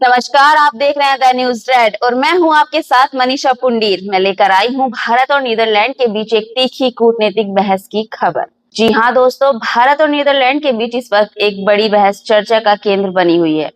नमस्कार, आप देख रहे हैं द न्यूज रेड और मैं हूं आपके साथ मनीषा पुंडीर। मैं लेकर आई हूं भारत और नीदरलैंड के बीच एक तीखी कूटनीतिक बहस की खबर। जी हां दोस्तों, भारत और नीदरलैंड के बीच इस वक्त एक बड़ी बहस चर्चा का केंद्र बनी हुई है,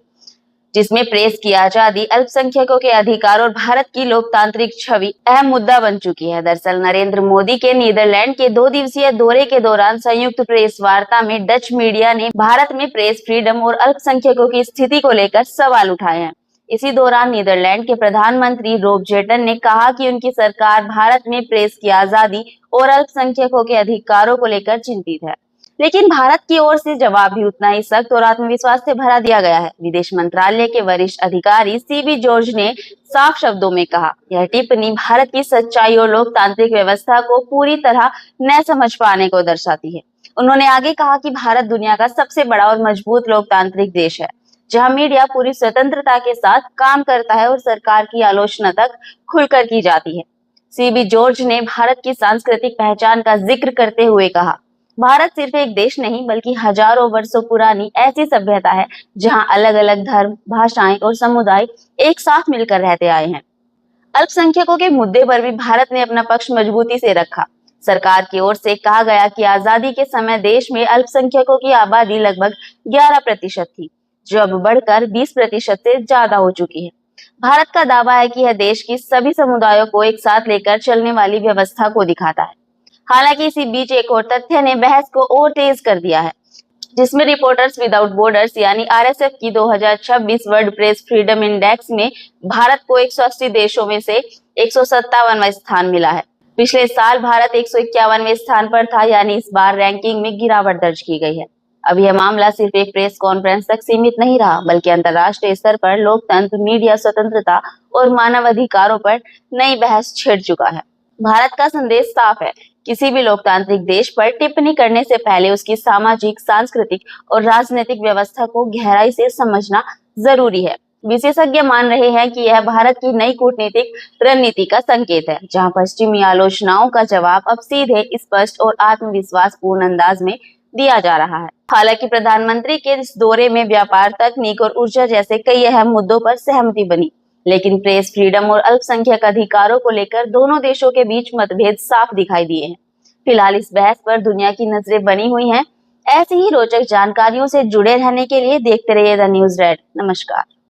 जिसमें प्रेस की आजादी, अल्पसंख्यकों के अधिकार और भारत की लोकतांत्रिक छवि अहम मुद्दा बन चुकी है। दरअसल नरेंद्र मोदी के नीदरलैंड के 2 दिवसीय दौरे के दौरान संयुक्त प्रेस वार्ता में डच मीडिया ने भारत में प्रेस फ्रीडम और अल्पसंख्यकों की स्थिति को लेकर सवाल उठाए हैं। इसी दौरान नीदरलैंड के प्रधानमंत्री रॉब जेटन ने कहा कि उनकी सरकार भारत में प्रेस की आजादी और अल्पसंख्यकों के अधिकारों को लेकर चिंतित है, लेकिन भारत की ओर से जवाब भी उतना ही सख्त और आत्मविश्वास से भरा दिया गया है। विदेश मंत्रालय के वरिष्ठ अधिकारी सीबी जॉर्ज ने साफ शब्दों में कहा, यह टिप्पणी भारत की सच्चाई और लोकतांत्रिक व्यवस्था को पूरी तरह न समझ पाने को दर्शाती है। उन्होंने आगे कहा कि भारत दुनिया का सबसे बड़ा और मजबूत लोकतांत्रिक देश है, जहां मीडिया पूरी स्वतंत्रता के साथ काम करता है और सरकार की आलोचना तक खुलकर की जाती है। सीबी जॉर्ज ने भारत की सांस्कृतिक पहचान का जिक्र करते हुए कहा, भारत सिर्फ एक देश नहीं बल्कि हजारों वर्षों पुरानी ऐसी सभ्यता है जहां अलग अलग धर्म, भाषाएं और समुदाय एक साथ मिलकर रहते आए हैं। अल्पसंख्यकों के मुद्दे पर भी भारत ने अपना पक्ष मजबूती से रखा। सरकार की ओर से कहा गया कि आजादी के समय देश में अल्पसंख्यकों की आबादी लगभग 11% थी, जो अब बढ़कर 20% से ज्यादा हो चुकी है। भारत का दावा है कि यह देश की सभी समुदायों को एक साथ लेकर चलने वाली व्यवस्था को दिखाता है। हालांकि इसी बीच एक और तथ्य ने बहस को और तेज कर दिया है, जिसमें रिपोर्टर्स विदाउट बॉर्डर्स यानी आरएसएफ की 2026 वर्ल्ड प्रेस फ्रीडम इंडेक्स में भारत को 180 देशों में से 157वां स्थान मिला है। पिछले साल भारत 151वें स्थान पर था, यानी इस बार रैंकिंग में गिरावट दर्ज की गई है। अब यह मामला सिर्फ एक प्रेस कॉन्फ्रेंस तक सीमित नहीं रहा, बल्कि अंतर्राष्ट्रीय स्तर पर लोकतंत्र, मीडिया स्वतंत्रता और मानव अधिकारों पर नई बहस छिड़ चुका है। भारत का संदेश साफ है, किसी भी लोकतांत्रिक देश पर टिप्पणी करने से पहले उसकी सामाजिक, सांस्कृतिक और राजनीतिक व्यवस्था को गहराई से समझना जरूरी है। विशेषज्ञ मान रहे हैं कि यह भारत की नई कूटनीतिक रणनीति का संकेत है, जहां पश्चिमी आलोचनाओं का जवाब अब सीधे, स्पष्ट और आत्मविश्वास पूर्ण अंदाज में दिया जा रहा है। हालांकि प्रधानमंत्री के इस दौरे में व्यापार, तकनीक और ऊर्जा जैसे कई अहम मुद्दों पर सहमति बनी, लेकिन प्रेस फ्रीडम और अल्पसंख्यक अधिकारों को लेकर दोनों देशों के बीच मतभेद साफ दिखाई दिए हैं। फिलहाल इस बहस पर दुनिया की नजरें बनी हुई हैं। ऐसी ही रोचक जानकारियों से जुड़े रहने के लिए देखते रहिए द न्यूज रेड। नमस्कार।